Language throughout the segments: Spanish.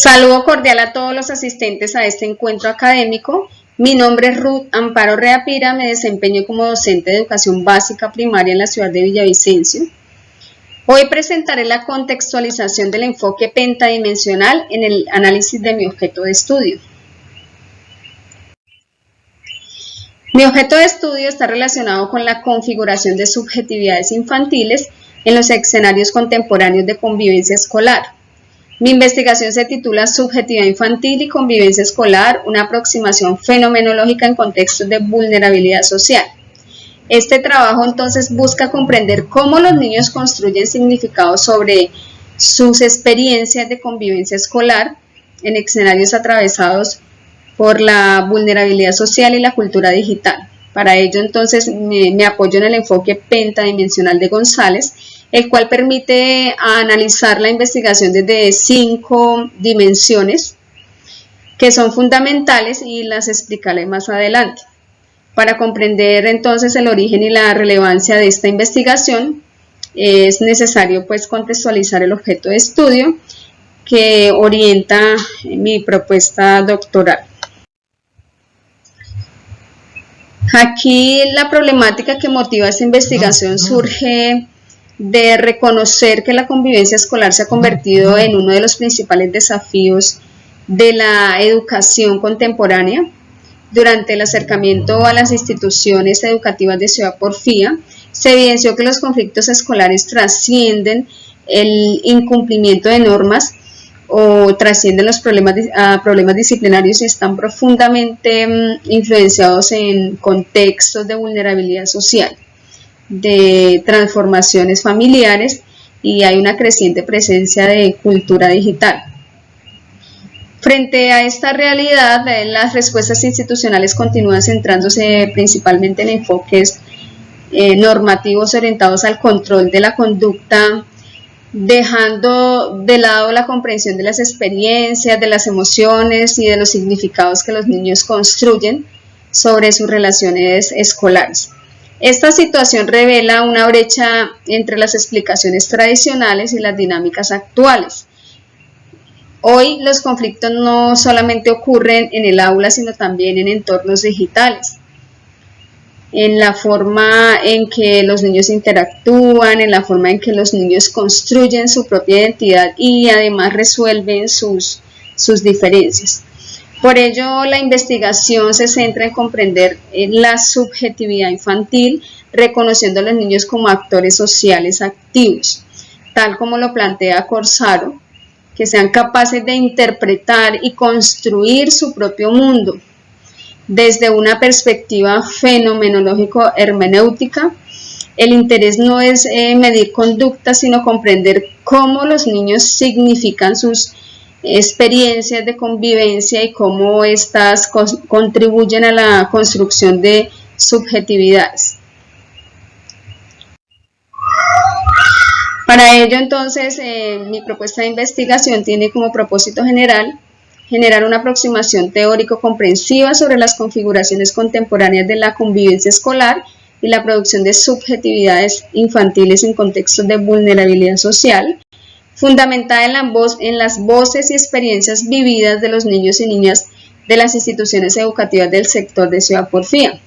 Saludo cordial a todos los asistentes a este encuentro académico. Mi nombre es Ruth Amparo Reapira, me desempeño como docente de educación básica primaria en la ciudad de Villavicencio. Hoy presentaré la contextualización del enfoque pentadimensional en el análisis de mi objeto de estudio. Mi objeto de estudio está relacionado con la configuración de subjetividades infantiles en los escenarios contemporáneos de convivencia escolar. Mi investigación se titula Subjetividad infantil y convivencia escolar, una aproximación fenomenológica en contextos de vulnerabilidad social. Este trabajo entonces busca comprender cómo los niños construyen significados sobre sus experiencias de convivencia escolar en escenarios atravesados por la vulnerabilidad social y la cultura digital. Para ello entonces me apoyo en el enfoque pentadimensional de González, el cual permite analizar la investigación desde 5 dimensiones que son fundamentales y las explicaré más adelante. Para comprender entonces el origen y la relevancia de esta investigación es necesario contextualizar el objeto de estudio que orienta mi propuesta doctoral. Aquí la problemática que motiva esta investigación surge de reconocer que la convivencia escolar se ha convertido en uno de los principales desafíos de la educación contemporánea. Durante el acercamiento a las instituciones educativas de Ciudad Porfía, se evidenció que los conflictos escolares trascienden el incumplimiento de normas o trascienden los problemas disciplinarios y están profundamente influenciados en contextos de vulnerabilidad social, de transformaciones familiares, y hay una creciente presencia de cultura digital. Frente a esta realidad, las respuestas institucionales continúan centrándose principalmente en enfoques normativos orientados al control de la conducta, dejando de lado la comprensión de las experiencias, de las emociones y de los significados que los niños construyen sobre sus relaciones escolares. Esta situación revela una brecha entre las explicaciones tradicionales y las dinámicas actuales. Hoy los conflictos no solamente ocurren en el aula, sino también en entornos digitales, en la forma en que los niños interactúan, en la forma en que los niños construyen su propia identidad y además resuelven sus diferencias. Por ello, la investigación se centra en comprender la subjetividad infantil, reconociendo a los niños como actores sociales activos, tal como lo plantea Corsaro, que sean capaces de interpretar y construir su propio mundo desde una perspectiva fenomenológico-hermenéutica. El interés no es medir conductas, sino comprender cómo los niños significan sus experiencias de convivencia y cómo éstas contribuyen a la construcción de subjetividades. Para ello, entonces, mi propuesta de investigación tiene como propósito general generar una aproximación teórico-comprensiva sobre las configuraciones contemporáneas de la convivencia escolar y la producción de subjetividades infantiles en contextos de vulnerabilidad social, fundamentada en las voces y experiencias vividas de los niños y niñas de las instituciones educativas del sector de Ciudad Porfía.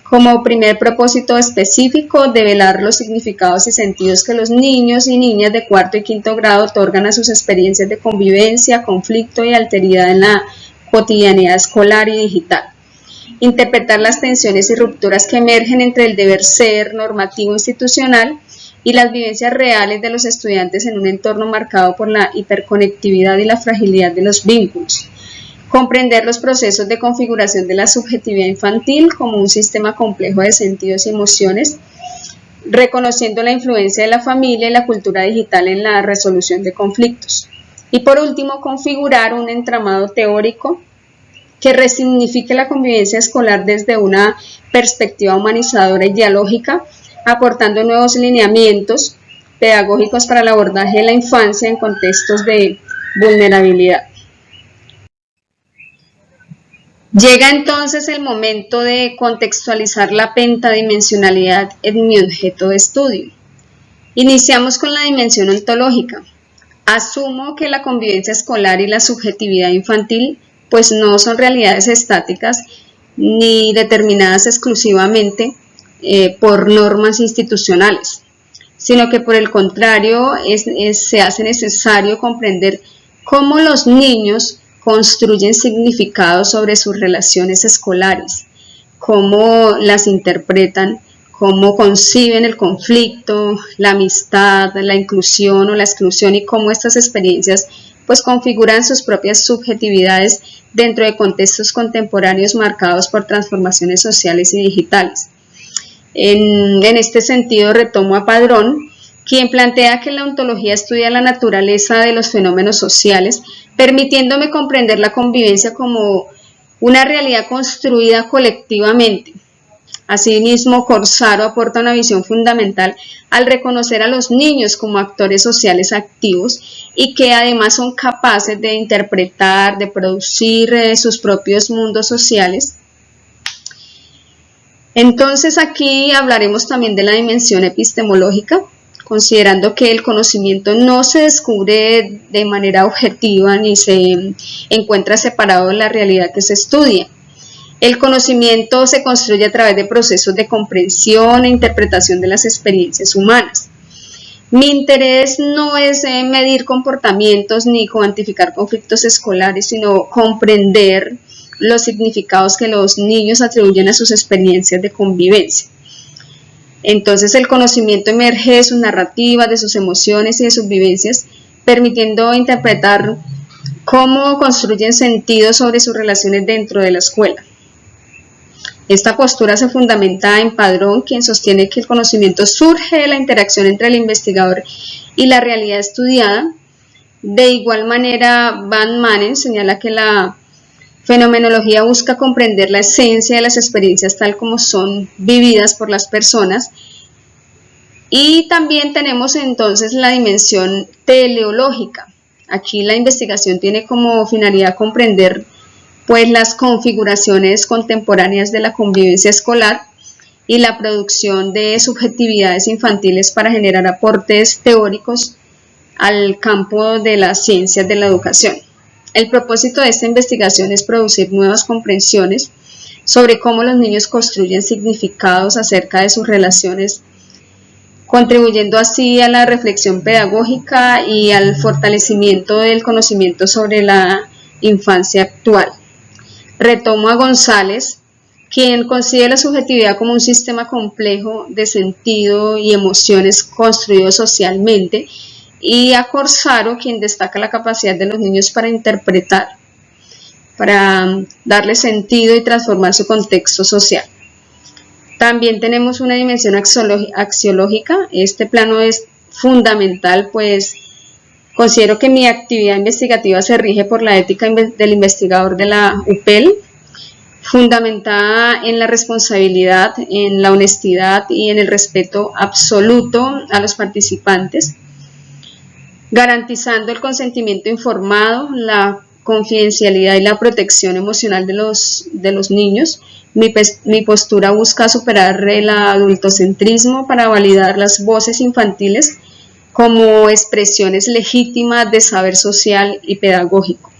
Como primer propósito específico, develar los significados y sentidos que los niños y niñas de 4º y 5º grado otorgan a sus experiencias de convivencia, conflicto y alteridad en la cotidianidad escolar y digital. Interpretar las tensiones y rupturas que emergen entre el deber ser normativo institucional y las vivencias reales de los estudiantes en un entorno marcado por la hiperconectividad y la fragilidad de los vínculos. Comprender los procesos de configuración de la subjetividad infantil como un sistema complejo de sentidos y emociones, reconociendo la influencia de la familia y la cultura digital en la resolución de conflictos. Y por último, configurar un entramado teórico que resignifique la convivencia escolar desde una perspectiva humanizadora y dialógica, aportando nuevos lineamientos pedagógicos para el abordaje de la infancia en contextos de vulnerabilidad. Llega entonces el momento de contextualizar la pentadimensionalidad en mi objeto de estudio. Iniciamos con la dimensión ontológica. Asumo que la convivencia escolar y la subjetividad infantil pues no son realidades estáticas ni determinadas exclusivamente por normas institucionales, sino que por el contrario se hace necesario comprender cómo los niños construyen significados sobre sus relaciones escolares, cómo las interpretan, cómo conciben el conflicto, la amistad, la inclusión o la exclusión y cómo estas experiencias pues configuran sus propias subjetividades dentro de contextos contemporáneos marcados por transformaciones sociales y digitales. En este sentido retomo a Padrón, quien plantea que la ontología estudia la naturaleza de los fenómenos sociales, permitiéndome comprender la convivencia como una realidad construida colectivamente. Asimismo, Corsaro aporta una visión fundamental al reconocer a los niños como actores sociales activos y que además son capaces de interpretar, de producir sus propios mundos sociales. Entonces aquí hablaremos también de la dimensión epistemológica, considerando que el conocimiento no se descubre de manera objetiva ni se encuentra separado de la realidad que se estudia. El conocimiento se construye a través de procesos de comprensión e interpretación de las experiencias humanas. Mi interés no es medir comportamientos ni cuantificar conflictos escolares, sino comprender los significados que los niños atribuyen a sus experiencias de convivencia. Entonces el conocimiento emerge de sus narrativas, de sus emociones y de sus vivencias, permitiendo interpretar cómo construyen sentido sobre sus relaciones dentro de la escuela. Esta postura se fundamenta en Padrón, quien sostiene que el conocimiento surge de la interacción entre el investigador y la realidad estudiada. De igual manera, Van Manen señala que la fenomenología busca comprender la esencia de las experiencias tal como son vividas por las personas. Y también tenemos entonces la dimensión teleológica. Aquí la investigación tiene como finalidad comprender pues las configuraciones contemporáneas de la convivencia escolar y la producción de subjetividades infantiles para generar aportes teóricos al campo de las ciencias de la educación. El propósito de esta investigación es producir nuevas comprensiones sobre cómo los niños construyen significados acerca de sus relaciones, contribuyendo así a la reflexión pedagógica y al fortalecimiento del conocimiento sobre la infancia actual. Retomo a González, quien considera la subjetividad como un sistema complejo de sentido y emociones construido socialmente, y a Corsaro, quien destaca la capacidad de los niños para interpretar, para darle sentido y transformar su contexto social. También tenemos una dimensión axiológica. Este plano es fundamental, pues considero que mi actividad investigativa se rige por la ética del investigador de la UPEL, fundamentada en la responsabilidad, en la honestidad y en el respeto absoluto a los participantes, garantizando el consentimiento informado, la confidencialidad y la protección emocional de los niños. Mi postura busca superar el adultocentrismo para validar las voces infantiles como expresiones legítimas de saber social y pedagógico.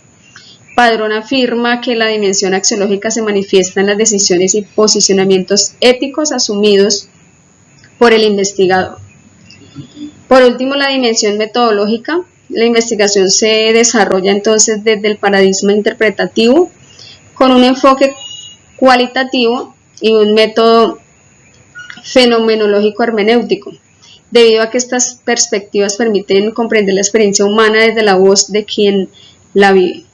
Padrón afirma que la dimensión axiológica se manifiesta en las decisiones y posicionamientos éticos asumidos por el investigador. Por último, la dimensión metodológica. La investigación se desarrolla entonces desde el paradigma interpretativo con un enfoque cualitativo y un método fenomenológico hermenéutico, debido a que estas perspectivas permiten comprender la experiencia humana desde la voz de quien la vive.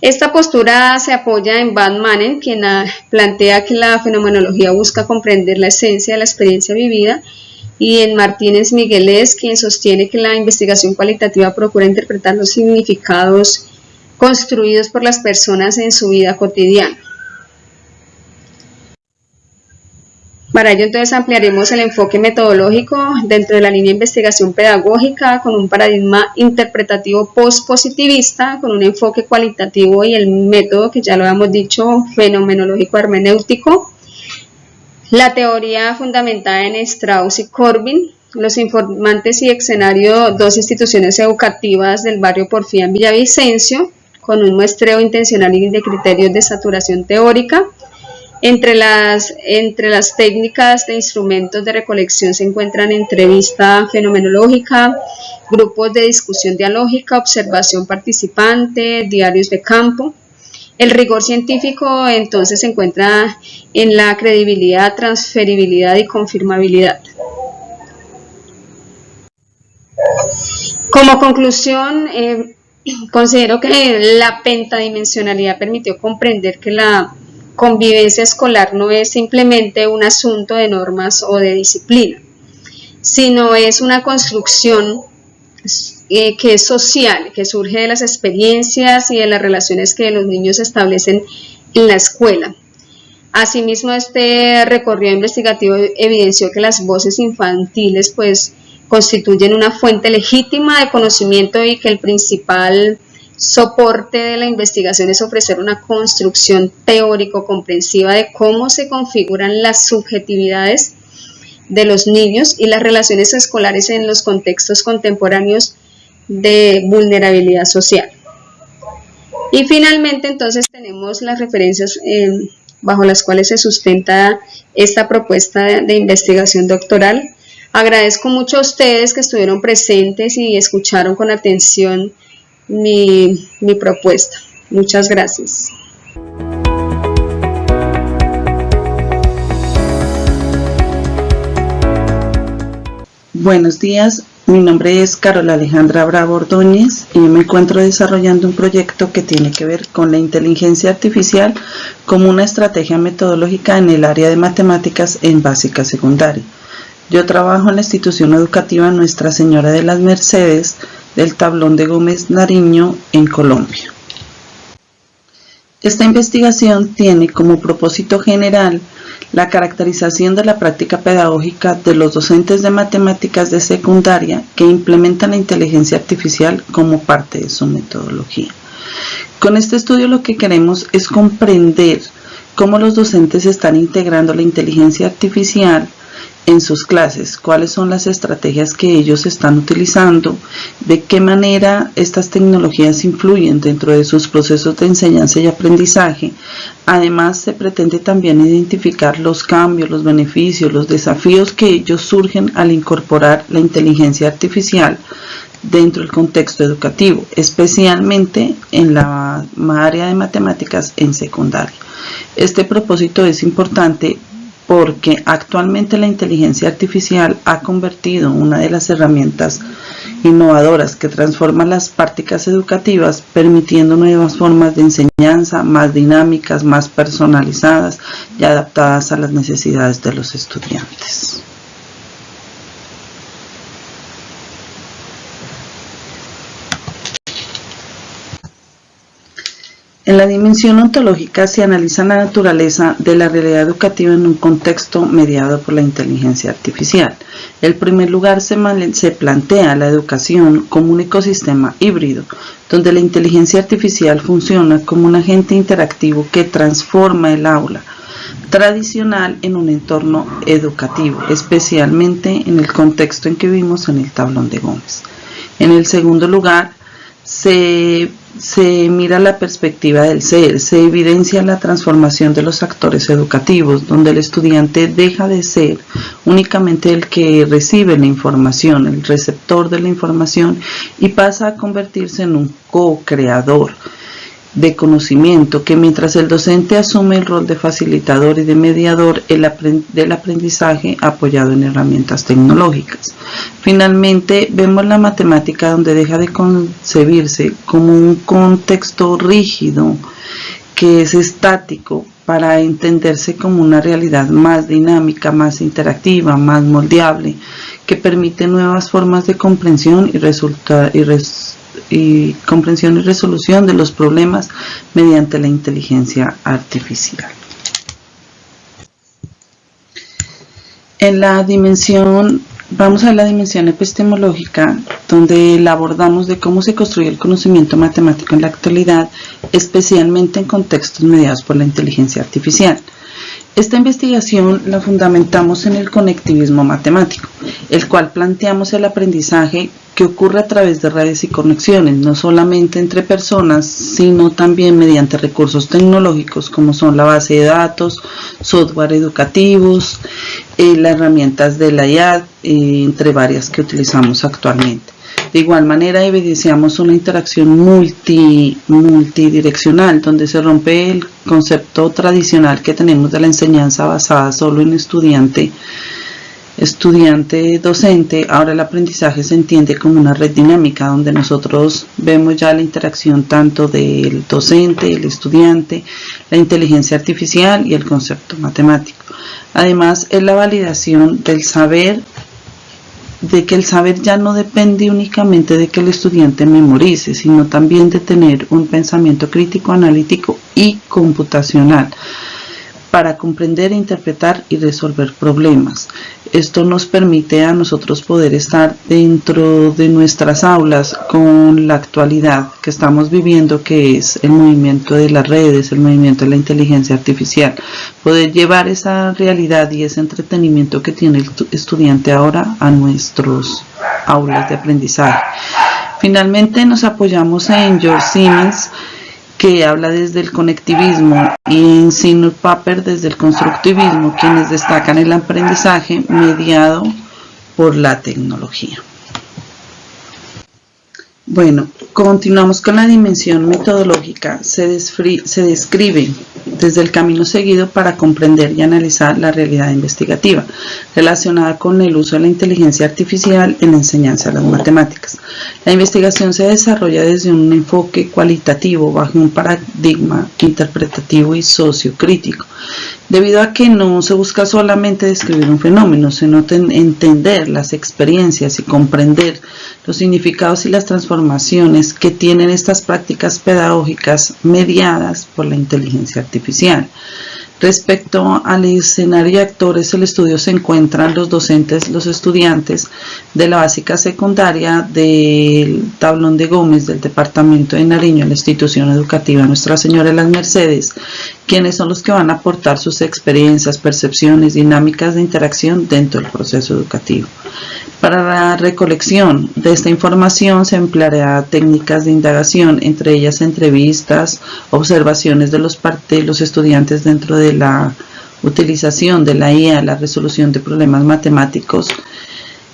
Esta postura se apoya en Van Manen, quien plantea que la fenomenología busca comprender la esencia de la experiencia vivida, y en Martínez Miguelés, quien sostiene que la investigación cualitativa procura interpretar los significados construidos por las personas en su vida cotidiana. Para ello entonces ampliaremos el enfoque metodológico dentro de la línea de investigación pedagógica con un paradigma interpretativo postpositivista, con un enfoque cualitativo y el método que ya lo habíamos dicho, fenomenológico hermenéutico. La teoría fundamentada en Strauss y Corbin, los informantes y escenario, 2 instituciones educativas del barrio Porfía en Villavicencio, con un muestreo intencional y de criterios de saturación teórica. Entre las técnicas de instrumentos de recolección se encuentran entrevista fenomenológica, grupos de discusión dialógica, observación participante, diarios de campo. El rigor científico entonces se encuentra en la credibilidad, transferibilidad y confirmabilidad. Como conclusión, considero que la pentadimensionalidad permitió comprender que la convivencia escolar no es simplemente un asunto de normas o de disciplina, sino es una construcción que es social, que surge de las experiencias y de las relaciones que los niños establecen en la escuela. Asimismo, este recorrido investigativo evidenció que las voces infantiles constituyen una fuente legítima de conocimiento y que el principal soporte de la investigación es ofrecer una construcción teórico-comprensiva de cómo se configuran las subjetividades de los niños y las relaciones escolares en los contextos contemporáneos de vulnerabilidad social. Y finalmente, entonces, tenemos las referencias bajo las cuales se sustenta esta propuesta de investigación doctoral. Agradezco mucho a ustedes que estuvieron presentes y escucharon con atención mi propuesta. Muchas gracias. Buenos días, mi nombre es Carola Alejandra Bravo Ordóñez y me encuentro desarrollando un proyecto que tiene que ver con la inteligencia artificial como una estrategia metodológica en el área de matemáticas en básica secundaria. Yo trabajo en la institución educativa Nuestra Señora de las Mercedes del Tablón de Gómez Nariño en Colombia. Esta investigación tiene como propósito general la caracterización de la práctica pedagógica de los docentes de matemáticas de secundaria que implementan la inteligencia artificial como parte de su metodología. Con este estudio lo que queremos es comprender cómo los docentes están integrando la inteligencia artificial en sus clases, cuáles son las estrategias que ellos están utilizando, de qué manera estas tecnologías influyen dentro de sus procesos de enseñanza y aprendizaje. Además, se pretende también identificar los cambios, los beneficios, los desafíos que ellos surgen al incorporar la inteligencia artificial dentro del contexto educativo, especialmente en la área de matemáticas en secundaria. Este propósito es importante porque actualmente la inteligencia artificial ha convertido una de las herramientas innovadoras que transforman las prácticas educativas, permitiendo nuevas formas de enseñanza más dinámicas, más personalizadas y adaptadas a las necesidades de los estudiantes. En la dimensión ontológica se analiza la naturaleza de la realidad educativa en un contexto mediado por la inteligencia artificial. En primer lugar, se plantea la educación como un ecosistema híbrido, donde la inteligencia artificial funciona como un agente interactivo que transforma el aula tradicional en un entorno educativo, especialmente en el contexto en que vimos en el Tablón de Gómez. En el segundo lugar, se mira la perspectiva del ser, se evidencia la transformación de los actores educativos, donde el estudiante deja de ser únicamente el que recibe la información, el receptor de la información, y pasa a convertirse en un co-creador de conocimiento, que mientras el docente asume el rol de facilitador y de mediador del aprendizaje apoyado en herramientas tecnológicas. Finalmente, vemos la matemática donde deja de concebirse como un contexto rígido que es estático para entenderse como una realidad más dinámica, más interactiva, más moldeable, que permite nuevas formas de comprensión y resolución de los problemas mediante la inteligencia artificial. Vamos a ver la dimensión epistemológica, donde abordamos de cómo se construye el conocimiento matemático en la actualidad, especialmente en contextos mediados por la inteligencia artificial. Esta investigación la fundamentamos en el conectivismo matemático, el cual planteamos el aprendizaje que ocurre a través de redes y conexiones, no solamente entre personas, sino también mediante recursos tecnológicos como son la base de datos, software educativos, las herramientas de la IA, entre varias que utilizamos actualmente. De igual manera evidenciamos una interacción multidireccional, donde se rompe el concepto tradicional que tenemos de la enseñanza basada solo en estudiante-docente. Ahora el aprendizaje se entiende como una red dinámica, donde nosotros vemos ya la interacción tanto del docente, el estudiante, la inteligencia artificial y el concepto matemático. Además, es la validación del saber, de que el saber ya no depende únicamente de que el estudiante memorice, sino también de tener un pensamiento crítico, analítico y computacional para comprender, interpretar y resolver problemas. Esto nos permite a nosotros poder estar dentro de nuestras aulas con la actualidad que estamos viviendo, que es el movimiento de las redes, el movimiento de la inteligencia artificial. Poder llevar esa realidad y ese entretenimiento que tiene el estudiante ahora a nuestros aulas de aprendizaje. Finalmente nos apoyamos en George Siemens, que habla desde el conectivismo, y en Seymour Papert desde el constructivismo, quienes destacan el aprendizaje mediado por la tecnología. Bueno, continuamos con la dimensión metodológica. Se describe desde el camino seguido para comprender y analizar la realidad investigativa relacionada con el uso de la inteligencia artificial en la enseñanza de las matemáticas. La investigación se desarrolla desde un enfoque cualitativo bajo un paradigma interpretativo y sociocrítico, debido a que no se busca solamente describir un fenómeno, sino entender las experiencias y comprender los significados y las transformaciones que tienen estas prácticas pedagógicas mediadas por la inteligencia artificial. Respecto al escenario de actores, el estudio se encuentran los docentes, los estudiantes de la básica secundaria del Tablón de Gómez del departamento de Nariño, la institución educativa Nuestra Señora de las Mercedes, quienes son los que van a aportar sus experiencias, percepciones, dinámicas de interacción dentro del proceso educativo. Para la recolección de esta información se empleará técnicas de indagación, entre ellas entrevistas, observaciones de los estudiantes dentro de la utilización de la IA, la resolución de problemas matemáticos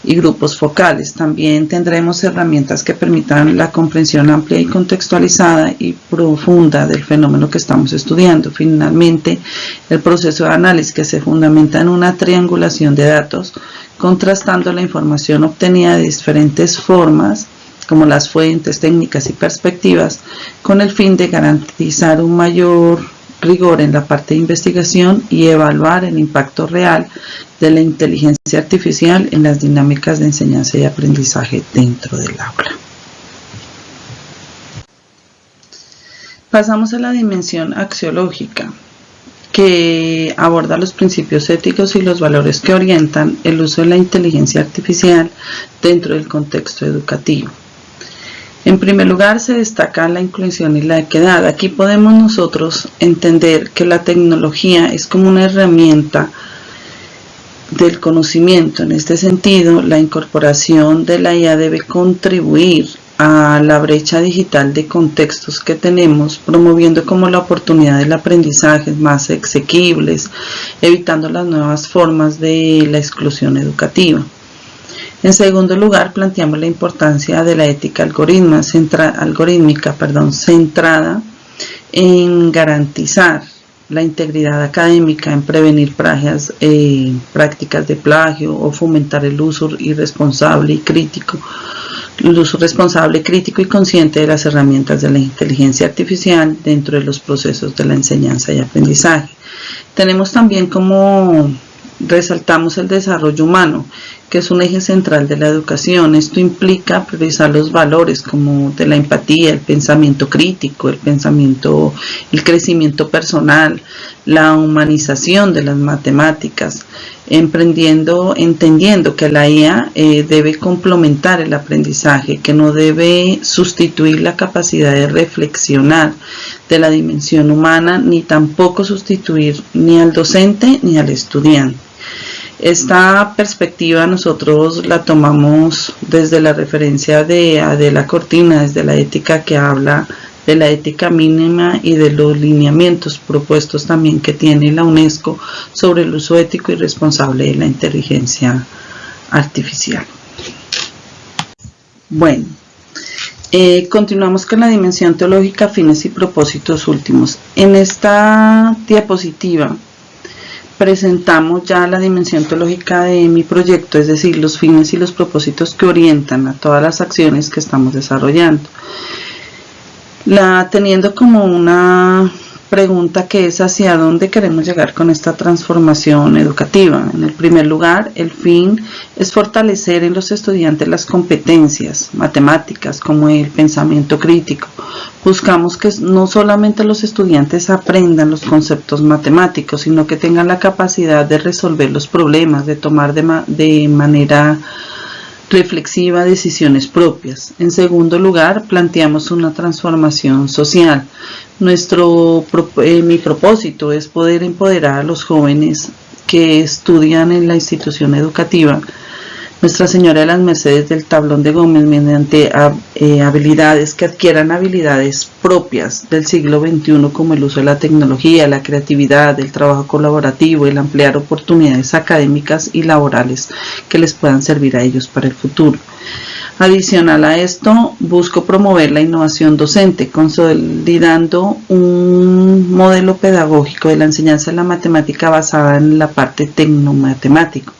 y grupos focales. También tendremos herramientas que permitan la comprensión amplia y contextualizada y profunda del fenómeno que estamos estudiando. Finalmente, el proceso de análisis, que se fundamenta en una triangulación de datos, contrastando la información obtenida de diferentes formas, como las fuentes, técnicas y perspectivas, con el fin de garantizar un mayor rigor en la parte de investigación y evaluar el impacto real de la inteligencia artificial en las dinámicas de enseñanza y aprendizaje dentro del aula. Pasamos a la dimensión axiológica, que aborda los principios éticos y los valores que orientan el uso de la inteligencia artificial dentro del contexto educativo. En primer lugar, se destaca la inclusión y la equidad. Aquí podemos nosotros entender que la tecnología es como una herramienta del conocimiento. En este sentido, la incorporación de la IA debe contribuir a la brecha digital de contextos que tenemos, promoviendo como la oportunidad del aprendizaje más asequibles, evitando las nuevas formas de la exclusión educativa. En segundo lugar, planteamos la importancia de la ética algorítmica, centrada en garantizar la integridad académica, en prevenir prácticas de plagio o fomentar el uso responsable y crítico y consciente de las herramientas de la inteligencia artificial dentro de los procesos de la enseñanza y aprendizaje. Tenemos también como resaltamos el desarrollo humano, que es un eje central de la educación. Esto implica priorizar los valores como de la empatía, el pensamiento crítico, el crecimiento personal, la humanización de las matemáticas, entendiendo que la IA debe complementar el aprendizaje, que no debe sustituir la capacidad de reflexionar de la dimensión humana, ni tampoco sustituir ni al docente ni al estudiante. Esta perspectiva nosotros la tomamos desde la referencia de Adela Cortina, desde la ética, que habla de la ética mínima y de los lineamientos propuestos también que tiene la UNESCO sobre el uso ético y responsable de la inteligencia artificial. Bueno, continuamos con la dimensión teológica, fines y propósitos últimos. En esta diapositiva presentamos ya la dimensión teológica de mi proyecto, es decir, los fines y los propósitos que orientan a todas las acciones que estamos desarrollando. Teniendo como una pregunta que es hacia dónde queremos llegar con esta transformación educativa. En el primer lugar, el fin es fortalecer en los estudiantes las competencias matemáticas como el pensamiento crítico. Buscamos que no solamente los estudiantes aprendan los conceptos matemáticos, sino que tengan la capacidad de resolver los problemas, de tomar de manera reflexiva decisiones propias. En segundo lugar, planteamos una transformación social. Mi propósito es poder empoderar a los jóvenes que estudian en la institución educativa Nuestra Señora de las Mercedes del Tablón de Gómez mediante habilidades que adquieran habilidades propias del siglo XXI, como el uso de la tecnología, la creatividad, el trabajo colaborativo, el ampliar oportunidades académicas y laborales que les puedan servir a ellos para el futuro. Adicional a esto, busco promover la innovación docente, consolidando un modelo pedagógico de la enseñanza de la matemática basada en la parte tecnomatemático,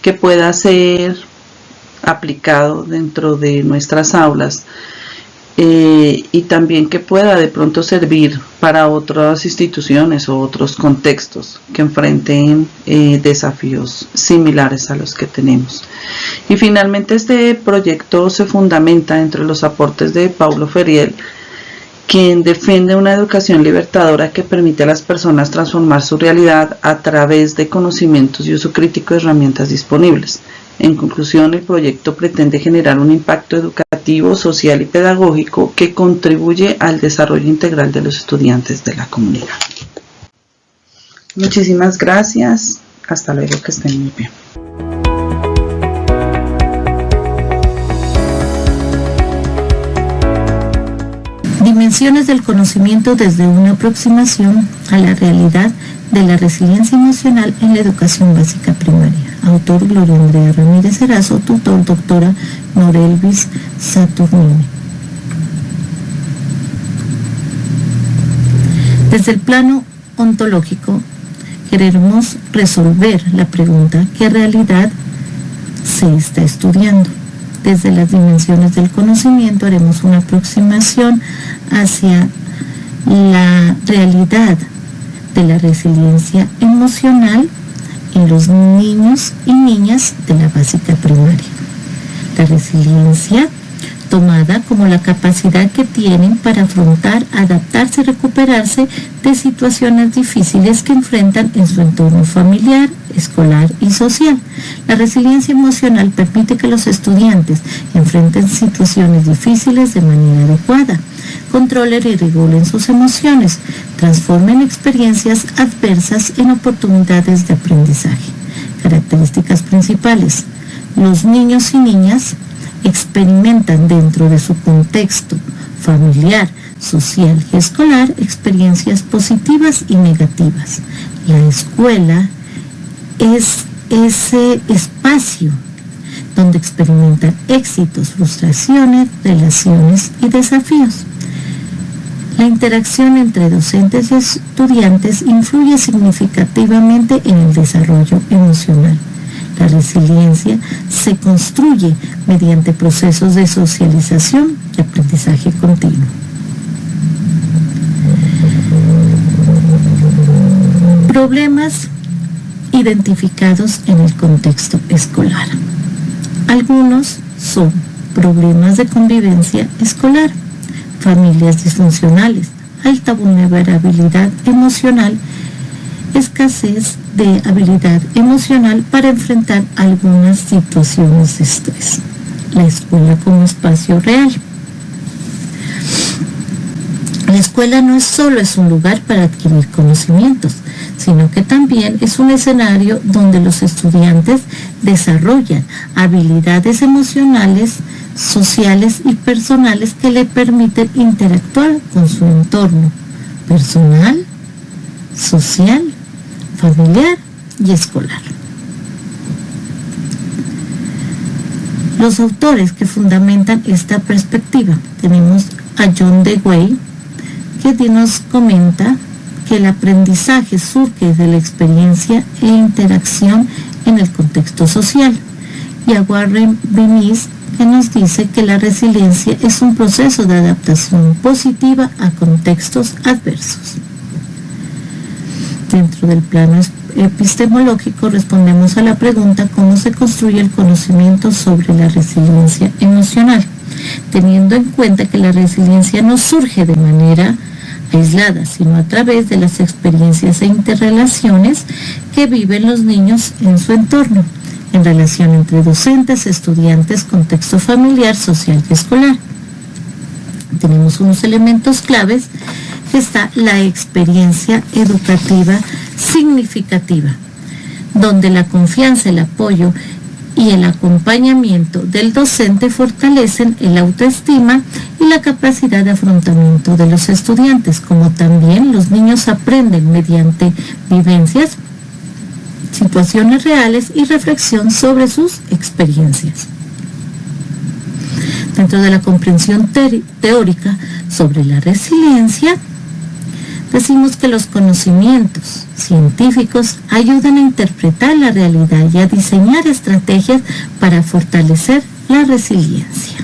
que pueda ser aplicado dentro de nuestras aulas y también que pueda de pronto servir para otras instituciones o otros contextos que enfrenten desafíos similares a los que tenemos. Y finalmente este proyecto se fundamenta entre los aportes de Paulo Freire, quien defiende una educación libertadora que permite a las personas transformar su realidad a través de conocimientos y uso crítico de herramientas disponibles. En conclusión, el proyecto pretende generar un impacto educativo, social y pedagógico que contribuye al desarrollo integral de los estudiantes de la comunidad. Muchísimas gracias. Hasta luego, que estén muy bien. Dimensiones del conocimiento desde una aproximación a la realidad de la resiliencia emocional en la educación básica primaria. Autor Gloria Andrea Ramírez Erazo, tutor doctora Norelvis Saturnini. Desde el plano ontológico queremos resolver la pregunta: ¿qué realidad se está estudiando? Desde las dimensiones del conocimiento haremos una aproximación hacia la realidad de la resiliencia emocional en los niños y niñas de la básica primaria. La resiliencia tomada como la capacidad que tienen para afrontar, adaptarse y recuperarse de situaciones difíciles que enfrentan en su entorno familiar, escolar y social. La resiliencia emocional permite que los estudiantes enfrenten situaciones difíciles de manera adecuada, controlen y regulen sus emociones, transformen experiencias adversas en oportunidades de aprendizaje. Características principales: los niños y niñas experimentan dentro de su contexto familiar, social y escolar experiencias positivas y negativas. La escuela es ese espacio donde experimentan éxitos, frustraciones, relaciones y desafíos. La interacción entre docentes y estudiantes influye significativamente en el desarrollo emocional. La resiliencia se construye mediante procesos de socialización y aprendizaje continuo. Problemas identificados en el contexto escolar. Algunos son problemas de convivencia escolar, familias disfuncionales, alta vulnerabilidad emocional escasez de habilidad emocional para enfrentar algunas situaciones de estrés. La escuela como espacio real. La escuela no solo es un lugar para adquirir conocimientos, sino que también es un escenario donde los estudiantes desarrollan habilidades emocionales, sociales y personales que le permiten interactuar con su entorno personal, social, familiar y escolar. Los autores que fundamentan esta perspectiva, tenemos a John Dewey, que nos comenta que el aprendizaje surge de la experiencia e interacción en el contexto social, y a Warren Bennis, que nos dice que la resiliencia es un proceso de adaptación positiva a contextos adversos. Dentro del plano epistemológico respondemos a la pregunta ¿cómo se construye el conocimiento sobre la resiliencia emocional? Teniendo en cuenta que la resiliencia no surge de manera aislada, sino a través de las experiencias e interrelaciones que viven los niños en su entorno, en relación entre docentes, estudiantes, contexto familiar, social y escolar. Tenemos unos elementos claves, que está la experiencia educativa significativa, donde la confianza, el apoyo y el acompañamiento del docente fortalecen el autoestima y la capacidad de afrontamiento de los estudiantes, como también los niños aprenden mediante vivencias, situaciones reales y reflexión sobre sus experiencias. Dentro de la comprensión teórica sobre la resiliencia, decimos que los conocimientos científicos ayudan a interpretar la realidad y a diseñar estrategias para fortalecer la resiliencia.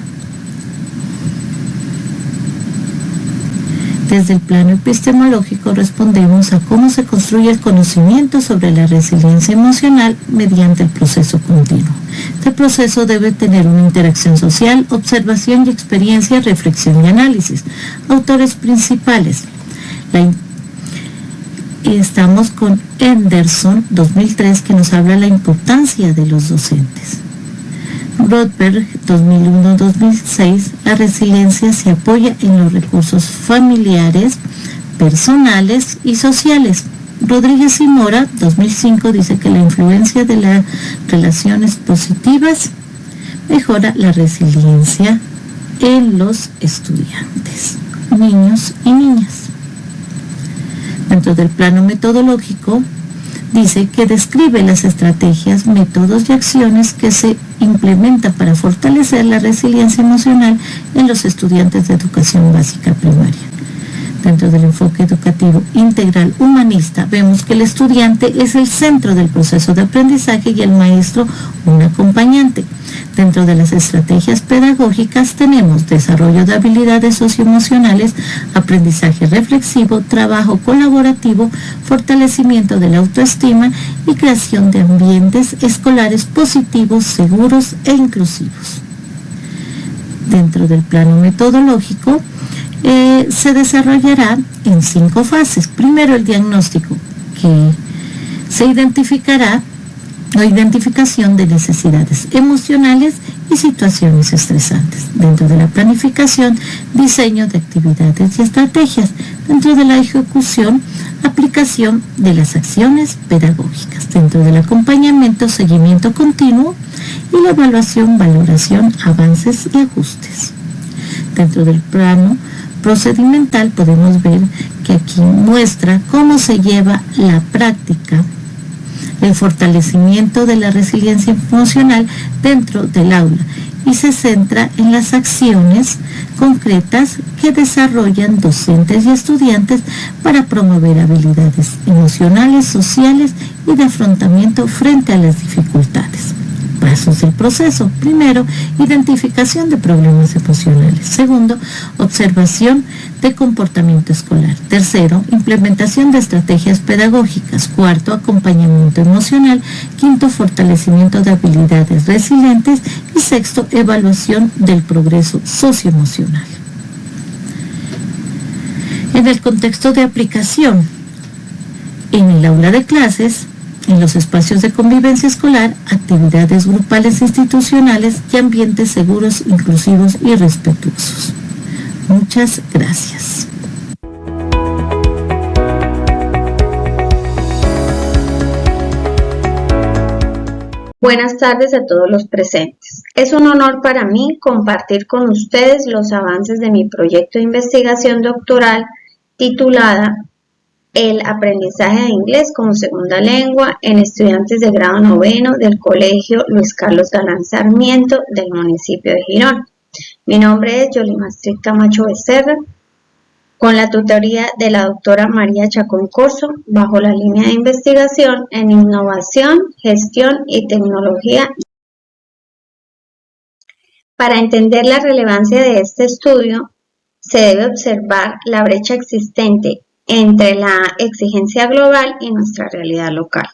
Desde el plano epistemológico respondemos a cómo se construye el conocimiento sobre la resiliencia emocional mediante el proceso continuo. Este proceso debe tener una interacción social, observación y experiencia, reflexión y análisis. Autores principales. Estamos con Henderson, 2003, que nos habla de la importancia de los docentes. Rothberg, 2001-2006, la resiliencia se apoya en los recursos familiares, personales y sociales. Rodríguez y Mora, 2005, dice que la influencia de las relaciones positivas mejora la resiliencia en los estudiantes, niños y niñas. Dentro del plano metodológico, dice que describe las estrategias, métodos y acciones que se implementan para fortalecer la resiliencia emocional en los estudiantes de educación básica primaria. Dentro del enfoque educativo integral humanista, vemos que el estudiante es el centro del proceso de aprendizaje y el maestro un acompañante. Dentro de las estrategias pedagógicas tenemos desarrollo de habilidades socioemocionales, aprendizaje reflexivo, trabajo colaborativo, fortalecimiento de la autoestima y creación de ambientes escolares positivos, seguros e inclusivos. Dentro del plano metodológico, se desarrollará en 5 fases. Primero, el diagnóstico, que se identificará la identificación de necesidades emocionales y situaciones estresantes. Dentro de la planificación, diseño de actividades y estrategias. Dentro de la ejecución, aplicación de las acciones pedagógicas. Dentro del acompañamiento, seguimiento continuo y la evaluación, valoración, avances y ajustes. Dentro del plano procedimental podemos ver que aquí muestra cómo se lleva la práctica, el fortalecimiento de la resiliencia emocional dentro del aula y se centra en las acciones concretas que desarrollan docentes y estudiantes para promover habilidades emocionales, sociales y de afrontamiento frente a las dificultades. Pasos del proceso. Primero, identificación de problemas emocionales. Segundo, observación de comportamiento escolar. Tercero, implementación de estrategias pedagógicas. Cuarto, acompañamiento emocional. Quinto, fortalecimiento de habilidades resilientes. Y sexto, evaluación del progreso socioemocional. En el contexto de aplicación, en el aula de clases, en los espacios de convivencia escolar, actividades grupales institucionales y ambientes seguros, inclusivos y respetuosos. Muchas gracias. Buenas tardes a todos los presentes. Es un honor para mí compartir con ustedes los avances de mi proyecto de investigación doctoral titulada El aprendizaje de inglés como segunda lengua en estudiantes de grado noveno del Colegio Luis Carlos Galán Sarmiento del municipio de Girón. Mi nombre es Yolima Astrid Camacho Becerra, con la tutoría de la doctora María Chacón Corzo, bajo la línea de investigación en innovación, gestión y tecnología. Para entender la relevancia de este estudio, se debe observar la brecha existente entre la exigencia global y nuestra realidad local.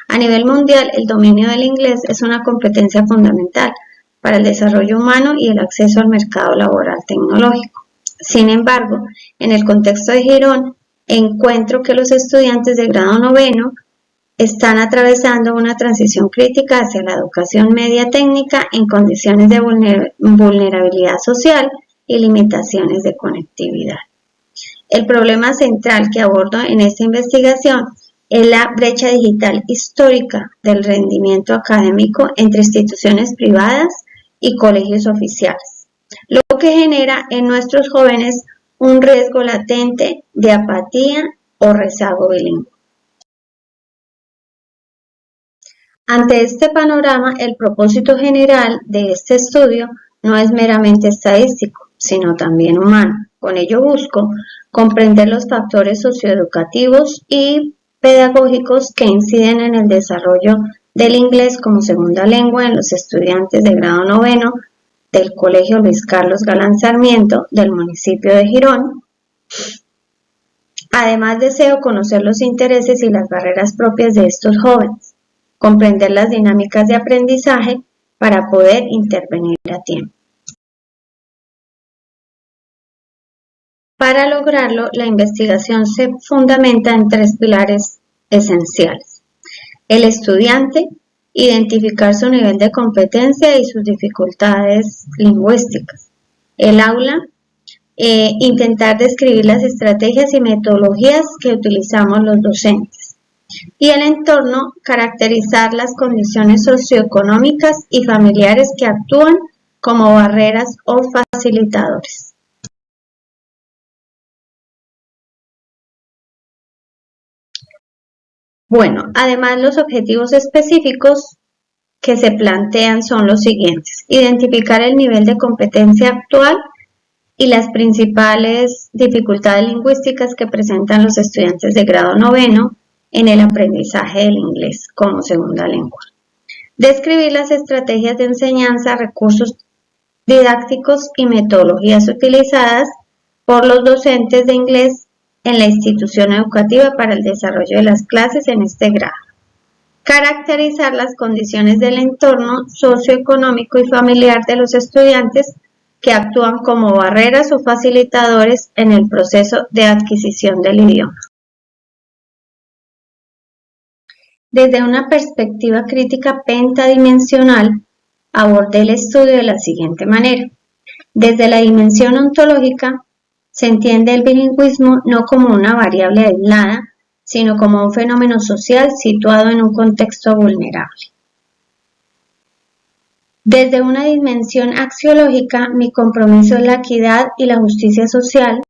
A nivel mundial, el dominio del inglés es una competencia fundamental para el desarrollo humano y el acceso al mercado laboral tecnológico. Sin embargo, en el contexto de Girón, encuentro que los estudiantes de grado noveno están atravesando una transición crítica hacia la educación media técnica en condiciones de vulnerabilidad social y limitaciones de conectividad. El problema central que abordo en esta investigación es la brecha digital histórica del rendimiento académico entre instituciones privadas y colegios oficiales, lo que genera en nuestros jóvenes un riesgo latente de apatía o rezago bilingüe. Ante este panorama, el propósito general de este estudio no es meramente estadístico, sino también humano. Con ello busco comprender los factores socioeducativos y pedagógicos que inciden en el desarrollo del inglés como segunda lengua en los estudiantes de grado noveno del Colegio Luis Carlos Galán Sarmiento del municipio de Girón. Además, deseo conocer los intereses y las barreras propias de estos jóvenes, comprender las dinámicas de aprendizaje para poder intervenir a tiempo. Para lograrlo, la investigación se fundamenta en tres pilares esenciales. El estudiante, identificar su nivel de competencia y sus dificultades lingüísticas. El aula, intentar describir las estrategias y metodologías que utilizamos los docentes. Y el entorno, caracterizar las condiciones socioeconómicas y familiares que actúan como barreras o facilitadores. Bueno, además los objetivos específicos que se plantean son los siguientes: identificar el nivel de competencia actual y las principales dificultades lingüísticas que presentan los estudiantes de grado noveno en el aprendizaje del inglés como segunda lengua. Describir las estrategias de enseñanza, recursos didácticos y metodologías utilizadas por los docentes de inglés en la institución educativa para el desarrollo de las clases en este grado. Caracterizar las condiciones del entorno socioeconómico y familiar de los estudiantes que actúan como barreras o facilitadores en el proceso de adquisición del idioma. Desde una perspectiva crítica pentadimensional, abordé el estudio de la siguiente manera. Desde la dimensión ontológica, se entiende el bilingüismo no como una variable aislada, sino como un fenómeno social situado en un contexto vulnerable. Desde una dimensión axiológica, mi compromiso es la equidad y la justicia social,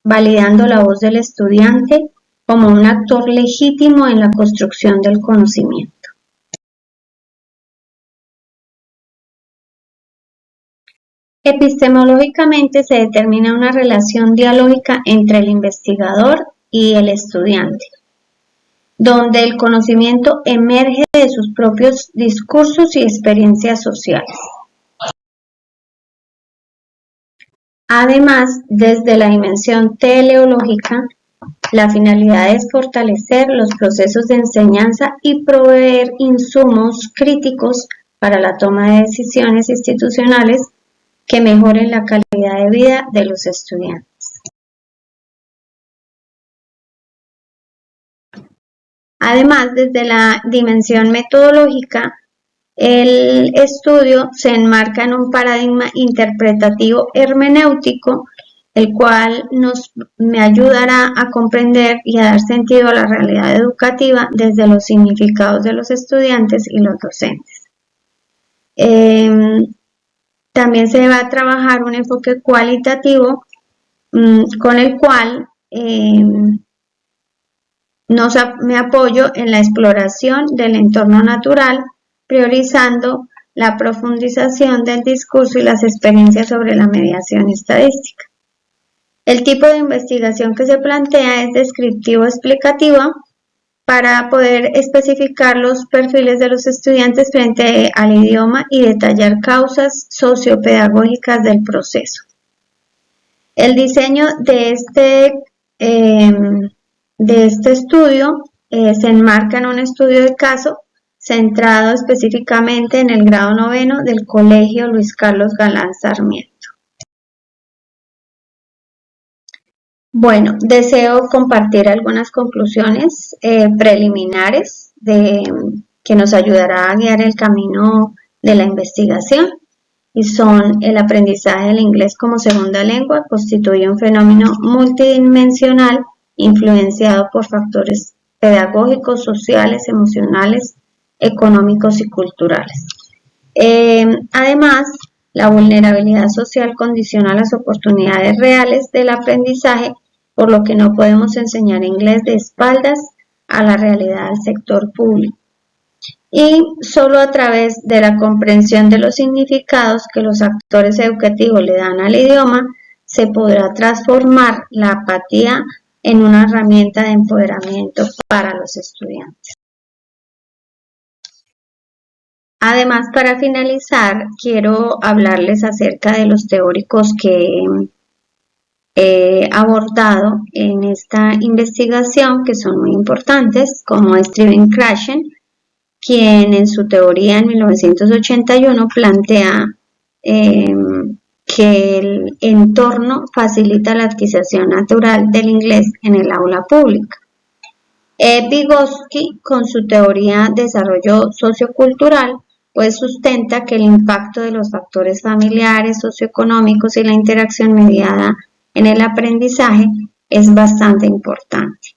validando la voz del estudiante como un actor legítimo en la construcción del conocimiento. Epistemológicamente se determina una relación dialógica entre el investigador y el estudiante, donde el conocimiento emerge de sus propios discursos y experiencias sociales. Además, desde la dimensión teleológica, la finalidad es fortalecer los procesos de enseñanza y proveer insumos críticos para la toma de decisiones institucionales que mejoren la calidad de vida de los estudiantes. Además, desde la dimensión metodológica, el estudio se enmarca en un paradigma interpretativo hermenéutico, el cual me ayudará a comprender y a dar sentido a la realidad educativa desde los significados de los estudiantes y los docentes. También se va a trabajar un enfoque cualitativo con el cual me apoyo en la exploración del entorno natural, priorizando la profundización del discurso y las experiencias sobre la mediación estadística. El tipo de investigación que se plantea es descriptivo-explicativa para poder especificar los perfiles de los estudiantes frente al idioma y detallar causas sociopedagógicas del proceso. El diseño de este estudio se enmarca en un estudio de caso centrado específicamente en el grado 9 del Colegio Luis Carlos Galán Sarmiento. Bueno, deseo compartir algunas conclusiones preliminares que nos ayudará a guiar el camino de la investigación, y son: el aprendizaje del inglés como segunda lengua constituye un fenómeno multidimensional influenciado por factores pedagógicos, sociales, emocionales, económicos y culturales. Además, la vulnerabilidad social condiciona las oportunidades reales del aprendizaje, por lo que no podemos enseñar inglés de espaldas a la realidad del sector público. Y solo a través de la comprensión de los significados que los actores educativos le dan al idioma, se podrá transformar la apatía en una herramienta de empoderamiento para los estudiantes. Además, para finalizar, quiero hablarles acerca de los teóricos que he abordado en esta investigación, que son muy importantes, como Steven Krashen, quien en su teoría en 1981 plantea que el entorno facilita la adquisición natural del inglés en el aula pública. Vygotsky, con su teoría de desarrollo sociocultural, pues sustenta que el impacto de los factores familiares, socioeconómicos y la interacción mediada en el aprendizaje es bastante importante.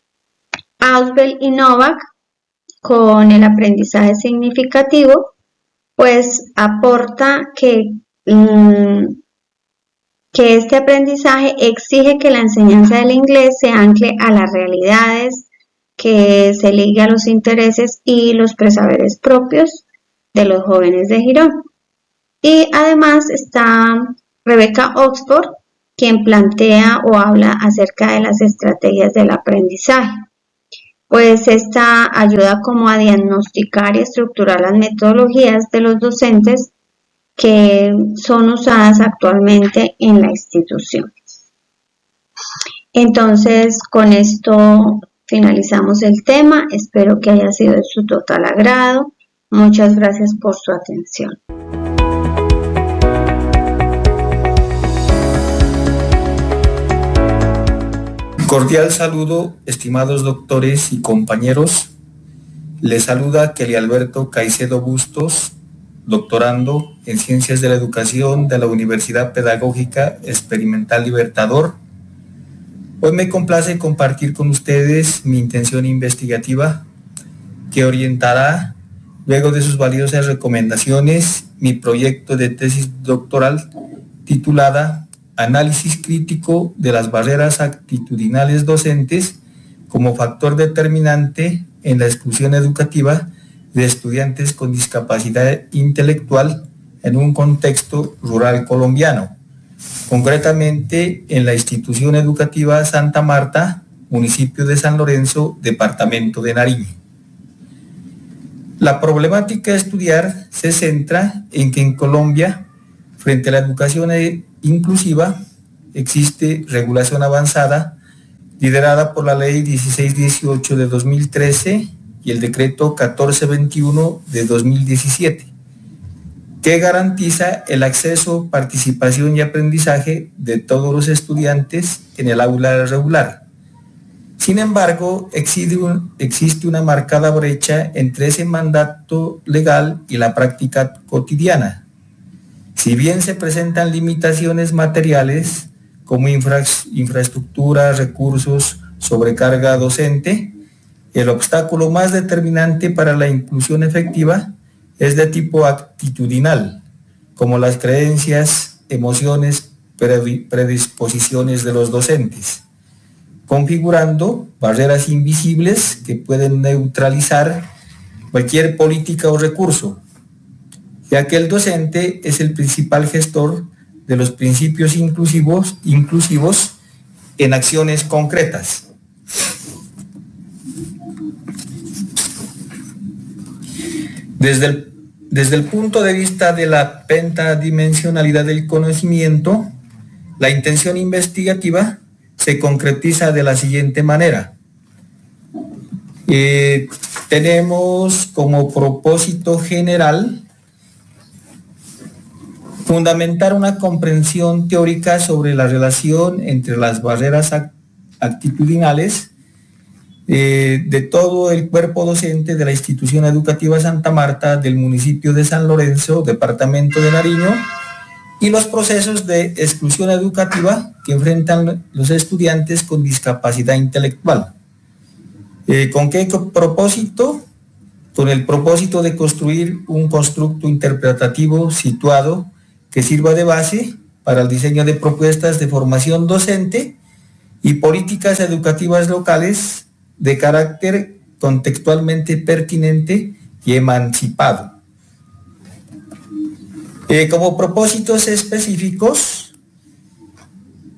Ausubel y Novak, con el aprendizaje significativo, pues aporta que este aprendizaje exige que la enseñanza del inglés se ancle a las realidades, que se ligue a los intereses y los presaberes propios de los jóvenes de Girón. Y además está Rebecca Oxford, quien plantea o habla acerca de las estrategias del aprendizaje. Pues esta ayuda como a diagnosticar y estructurar las metodologías de los docentes que son usadas actualmente en la institución. Entonces, con esto finalizamos el tema. Espero que haya sido de su total agrado. Muchas gracias por su atención. Cordial saludo, estimados doctores y compañeros. Les saluda Kelly Alberto Caicedo Bustos, doctorando en Ciencias de la Educación de la Universidad Pedagógica Experimental Libertador. Hoy me complace compartir con ustedes mi intención investigativa, que orientará, luego de sus valiosas recomendaciones, mi proyecto de tesis doctoral titulada Análisis crítico de las barreras actitudinales docentes como factor determinante en la exclusión educativa de estudiantes con discapacidad intelectual en un contexto rural colombiano, concretamente en la institución educativa Santa Marta, municipio de San Lorenzo, departamento de Nariño. La problemática a estudiar se centra en que en Colombia, frente a la educación inclusiva, existe regulación avanzada liderada por la Ley 1618 de 2013 y el Decreto 1421 de 2017, que garantiza el acceso, participación y aprendizaje de todos los estudiantes en el aula regular, Sin embargo, existe una marcada brecha entre ese mandato legal y la práctica cotidiana. Si bien se presentan limitaciones materiales como infraestructura, recursos, sobrecarga docente, el obstáculo más determinante para la inclusión efectiva es de tipo actitudinal, como las creencias, emociones, predisposiciones de los docentes, configurando barreras invisibles que pueden neutralizar cualquier política o recurso, ya que el docente es el principal gestor de los principios inclusivos en acciones concretas. Desde el punto de vista de la pentadimensionalidad del conocimiento, la intención investigativa se concretiza de la siguiente manera. Tenemos como propósito general fundamentar una comprensión teórica sobre la relación entre las barreras actitudinales de todo el cuerpo docente de la institución educativa Santa Marta del municipio de San Lorenzo, departamento de Nariño, y los procesos de exclusión educativa que enfrentan los estudiantes con discapacidad intelectual. ¿Con qué propósito? Con el propósito de construir un constructo interpretativo situado que sirva de base para el diseño de propuestas de formación docente y políticas educativas locales de carácter contextualmente pertinente y emancipado. Como propósitos específicos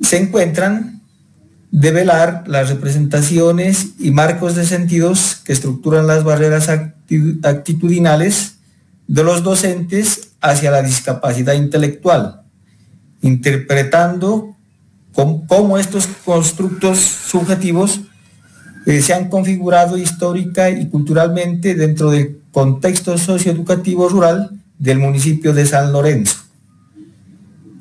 se encuentran develar las representaciones y marcos de sentidos que estructuran las barreras actitudinales de los docentes hacia la discapacidad intelectual, interpretando cómo estos constructos subjetivos se han configurado histórica y culturalmente dentro del contexto socioeducativo rural del municipio de San Lorenzo.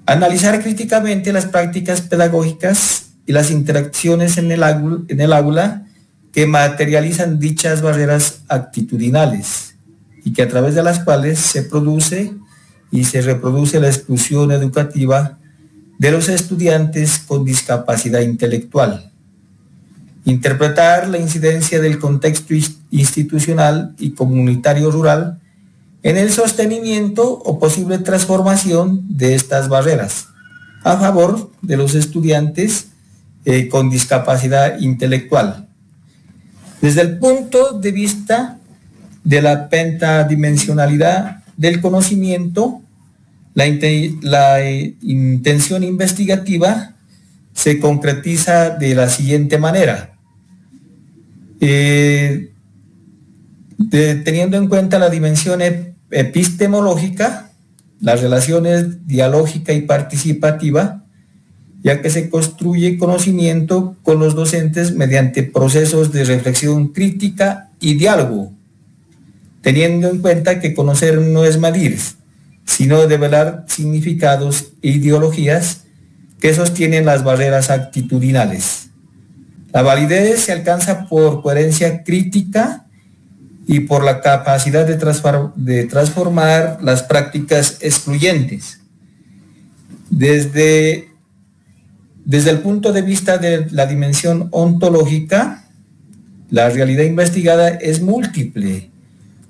Analizar críticamente las prácticas pedagógicas y las interacciones en el aula que materializan dichas barreras actitudinales y que a través de las cuales se produce y se reproduce la exclusión educativa de los estudiantes con discapacidad intelectual. Interpretar la incidencia del contexto institucional y comunitario rural en el sostenimiento o posible transformación de estas barreras a favor de los estudiantes con discapacidad intelectual. Desde el punto de vista de la pentadimensionalidad del conocimiento, la intención investigativa se concretiza de la siguiente manera. Teniendo en cuenta la dimensión epistemológica, las relaciones dialógica y participativa, ya que se construye conocimiento con los docentes mediante procesos de reflexión crítica y diálogo, teniendo en cuenta que conocer no es medir, sino develar significados e ideologías que sostienen las barreras actitudinales. La validez se alcanza por coherencia crítica y por la capacidad de transformar las prácticas excluyentes. Desde el punto de vista de la dimensión ontológica, la realidad investigada es múltiple,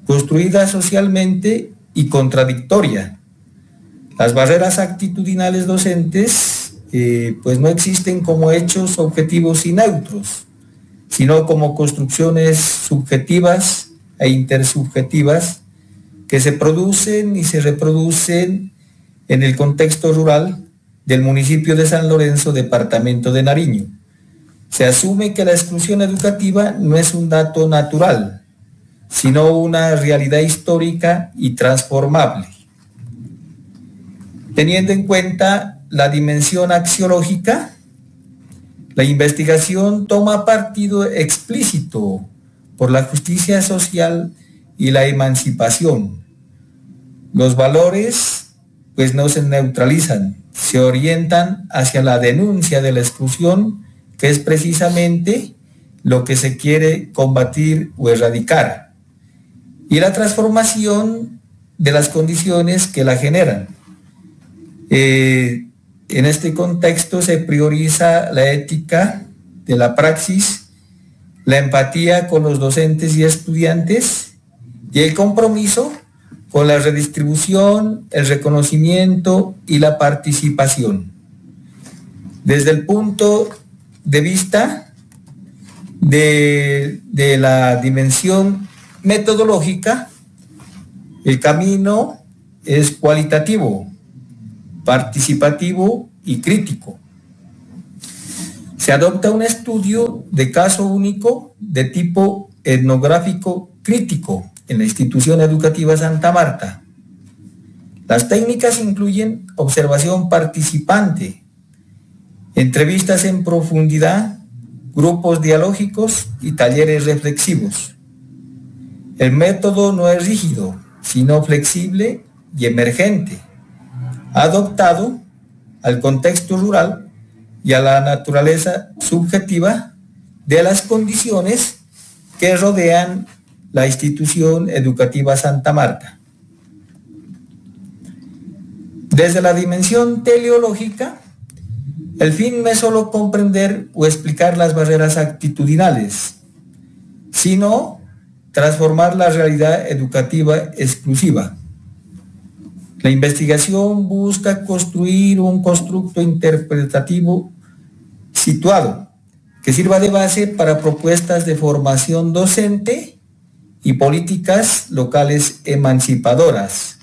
construida socialmente y contradictoria. Las barreras actitudinales docentes pues no existen como hechos objetivos y neutros, sino como construcciones subjetivas e intersubjetivas que se producen y se reproducen en el contexto rural del municipio de San Lorenzo, departamento de Nariño. Se asume que la exclusión educativa no es un dato natural, sino una realidad histórica y transformable. Teniendo en cuenta la dimensión axiológica, la investigación toma partido explícito por la justicia social y la emancipación. Los valores pues no se neutralizan, se orientan hacia la denuncia de la exclusión, que es precisamente lo que se quiere combatir o erradicar, y la transformación de las condiciones que la generan. En este contexto se prioriza la ética de la praxis, la empatía con los docentes y estudiantes y el compromiso con la redistribución, el reconocimiento y la participación. Desde el punto de vista de la dimensión metodológica, el camino es cualitativo, participativo y crítico. Se adopta un estudio de caso único de tipo etnográfico crítico en la institución educativa Santa Marta. Las técnicas incluyen observación participante, entrevistas en profundidad, grupos dialógicos y talleres reflexivos. El método no es rígido, sino flexible y emergente, adaptado al contexto rural y a la naturaleza subjetiva de las condiciones que rodean la institución educativa Santa Marta. Desde la dimensión teleológica, el fin no es solo comprender o explicar las barreras actitudinales, sino transformar la realidad educativa exclusiva. La investigación busca construir un constructo interpretativo situado que sirva de base para propuestas de formación docente y políticas locales emancipadoras.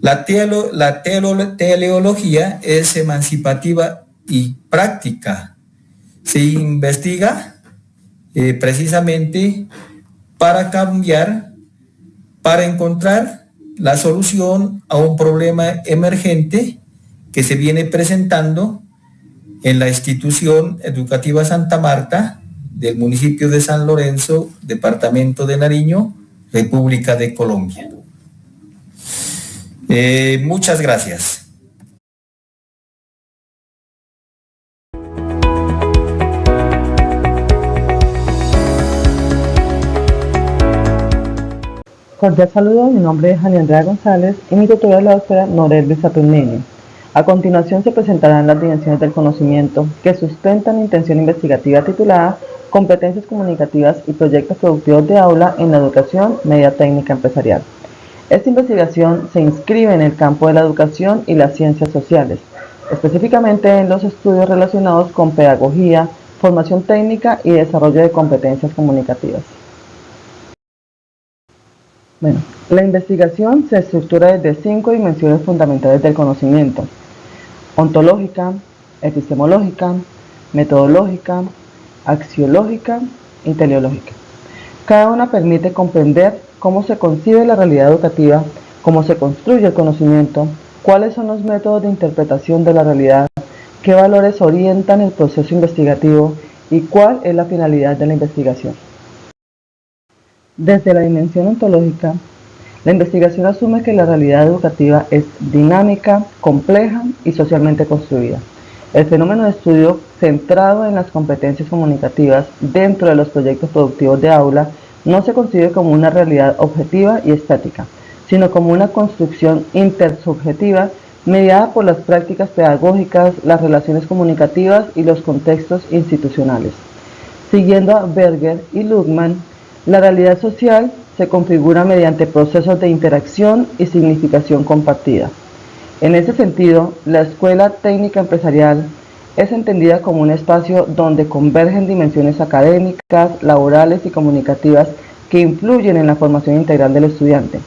La teleología es emancipativa y práctica. Se investiga precisamente para cambiar, para encontrar la solución a un problema emergente que se viene presentando en la institución educativa Santa Marta del municipio de San Lorenzo, departamento de Nariño, República de Colombia. Muchas gracias. Cordial saludo, mi nombre es Jania Andrea González y mi tutora es la doctora Norelvi Saturnini. A continuación se presentarán las dimensiones del conocimiento que sustentan la intención investigativa titulada Competencias comunicativas y proyectos productivos de aula en la educación media técnica empresarial. Esta investigación se inscribe en el campo de la educación y las ciencias sociales, específicamente en los estudios relacionados con pedagogía, formación técnica y desarrollo de competencias comunicativas. Bueno, la investigación se estructura desde 5 dimensiones fundamentales del conocimiento: ontológica, epistemológica, metodológica, axiológica y teleológica. Cada una permite comprender cómo se concibe la realidad educativa, cómo se construye el conocimiento, cuáles son los métodos de interpretación de la realidad, qué valores orientan el proceso investigativo y cuál es la finalidad de la investigación. Desde la dimensión ontológica, la investigación asume que la realidad educativa es dinámica, compleja y socialmente construida. El fenómeno de estudio centrado en las competencias comunicativas dentro de los proyectos productivos de aula no se concibe como una realidad objetiva y estática, sino como una construcción intersubjetiva mediada por las prácticas pedagógicas, las relaciones comunicativas y los contextos institucionales. Siguiendo a Berger y Luhmann, la realidad social se configura mediante procesos de interacción y significación compartida. En ese sentido, la escuela técnica empresarial es entendida como un espacio donde convergen dimensiones académicas, laborales y comunicativas que influyen en la formación integral del estudiante.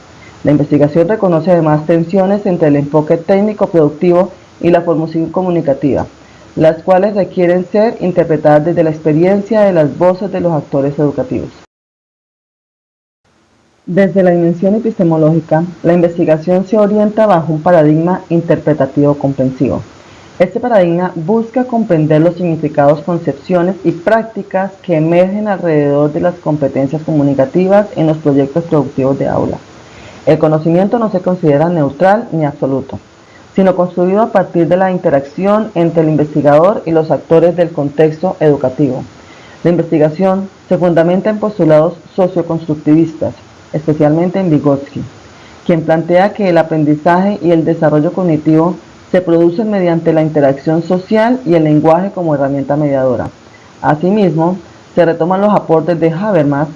La investigación reconoce además tensiones entre el enfoque técnico-productivo y la formación comunicativa, las cuales requieren ser interpretadas desde la experiencia de las voces de los actores educativos. Desde la dimensión epistemológica, la investigación se orienta bajo un paradigma interpretativo comprensivo. Este paradigma busca comprender los significados, concepciones y prácticas que emergen alrededor de las competencias comunicativas en los proyectos productivos de aula. El conocimiento no se considera neutral ni absoluto, sino construido a partir de la interacción entre el investigador y los actores del contexto educativo. La investigación se fundamenta en postulados socioconstructivistas, especialmente en Vygotsky, quien plantea que el aprendizaje y el desarrollo cognitivo se producen mediante la interacción social y el lenguaje como herramienta mediadora. Asimismo, se retoman los aportes de Habermas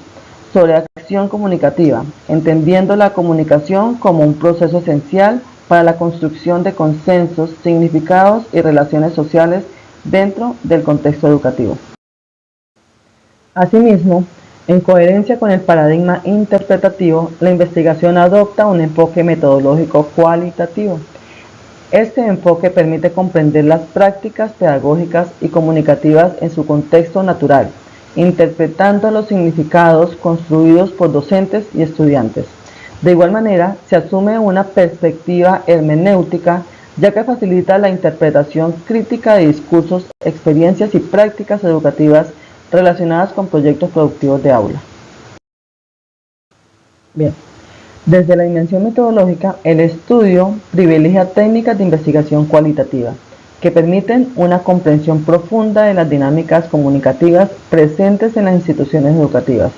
sobre acción comunicativa, entendiendo la comunicación como un proceso esencial para la construcción de consensos, significados y relaciones sociales dentro del contexto educativo. Asimismo, en coherencia con el paradigma interpretativo, la investigación adopta un enfoque metodológico cualitativo. Este enfoque permite comprender las prácticas pedagógicas y comunicativas en su contexto natural, interpretando los significados construidos por docentes y estudiantes. De igual manera, se asume una perspectiva hermenéutica, ya que facilita la interpretación crítica de discursos, experiencias y prácticas educativas relacionadas con proyectos productivos de aula. Bien, desde la dimensión metodológica, el estudio privilegia técnicas de investigación cualitativa, que permiten una comprensión profunda de las dinámicas comunicativas presentes en las instituciones educativas.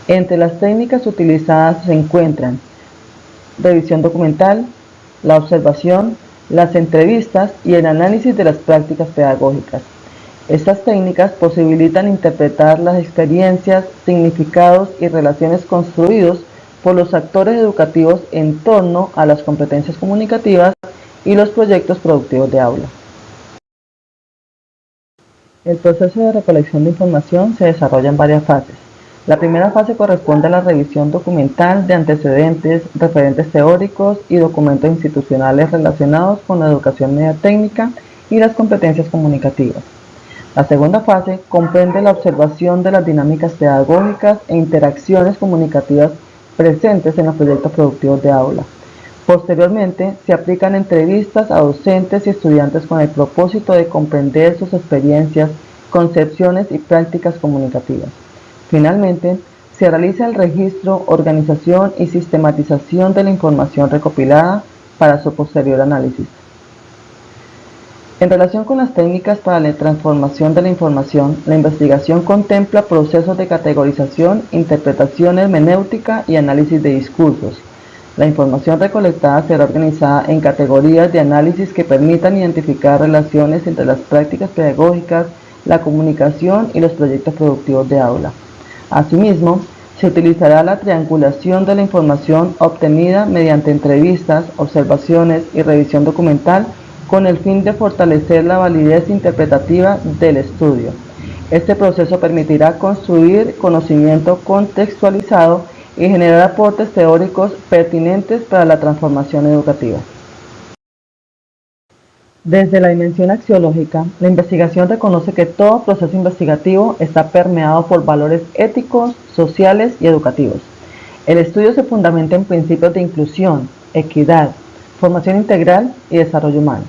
Entre las técnicas utilizadas se encuentran revisión documental, la observación, las entrevistas y el análisis de las prácticas pedagógicas. Estas técnicas posibilitan interpretar las experiencias, significados y relaciones construidos por los actores educativos en torno a las competencias comunicativas y los proyectos productivos de aula. El proceso de recolección de información se desarrolla en varias fases. La primera fase corresponde a la revisión documental de antecedentes, referentes teóricos y documentos institucionales relacionados con la educación media técnica y las competencias comunicativas. La segunda fase comprende la observación de las dinámicas pedagógicas e interacciones comunicativas presentes en los proyectos productivos de aula. Posteriormente, se aplican entrevistas a docentes y estudiantes con el propósito de comprender sus experiencias, concepciones y prácticas comunicativas. Finalmente, se realiza el registro, organización y sistematización de la información recopilada para su posterior análisis. En relación con las técnicas para la transformación de la información, la investigación contempla procesos de categorización, interpretación hermenéutica y análisis de discursos. La información recolectada será organizada en categorías de análisis que permitan identificar relaciones entre las prácticas pedagógicas, la comunicación y los proyectos productivos de aula. Asimismo, se utilizará la triangulación de la información obtenida mediante entrevistas, observaciones y revisión documental con el fin de fortalecer la validez interpretativa del estudio. Este proceso permitirá construir conocimiento contextualizado y generar aportes teóricos pertinentes para la transformación educativa. Desde la dimensión axiológica, la investigación reconoce que todo proceso investigativo está permeado por valores éticos, sociales y educativos. El estudio se fundamenta en principios de inclusión, equidad, formación integral y desarrollo humano.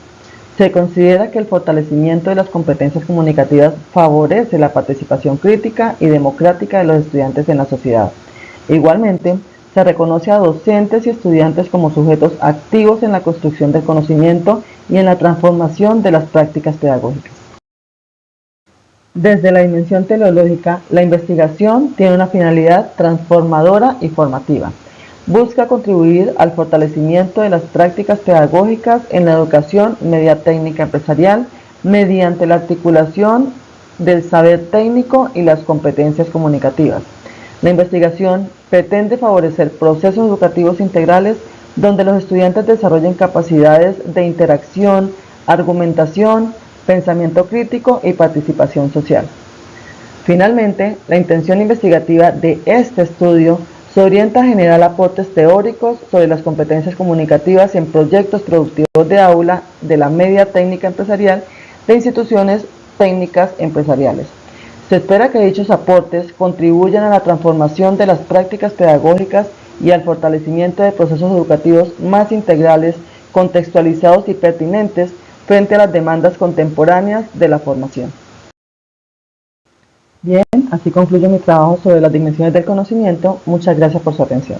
Se considera que el fortalecimiento de las competencias comunicativas favorece la participación crítica y democrática de los estudiantes en la sociedad. Igualmente, se reconoce a docentes y estudiantes como sujetos activos en la construcción del conocimiento y en la transformación de las prácticas pedagógicas. Desde la dimensión teleológica, la investigación tiene una finalidad transformadora y formativa. Busca contribuir al fortalecimiento de las prácticas pedagógicas en la educación media técnica empresarial mediante la articulación del saber técnico y las competencias comunicativas. La investigación pretende favorecer procesos educativos integrales donde los estudiantes desarrollen capacidades de interacción, argumentación, pensamiento crítico y participación social. Finalmente, la intención investigativa de este estudio se orienta a generar aportes teóricos sobre las competencias comunicativas en proyectos productivos de aula de la media técnica empresarial de instituciones técnicas empresariales. Se espera que dichos aportes contribuyan a la transformación de las prácticas pedagógicas y al fortalecimiento de procesos educativos más integrales, contextualizados y pertinentes frente a las demandas contemporáneas de la formación. Bien, así concluye mi trabajo sobre las dimensiones del conocimiento. Muchas gracias por su atención.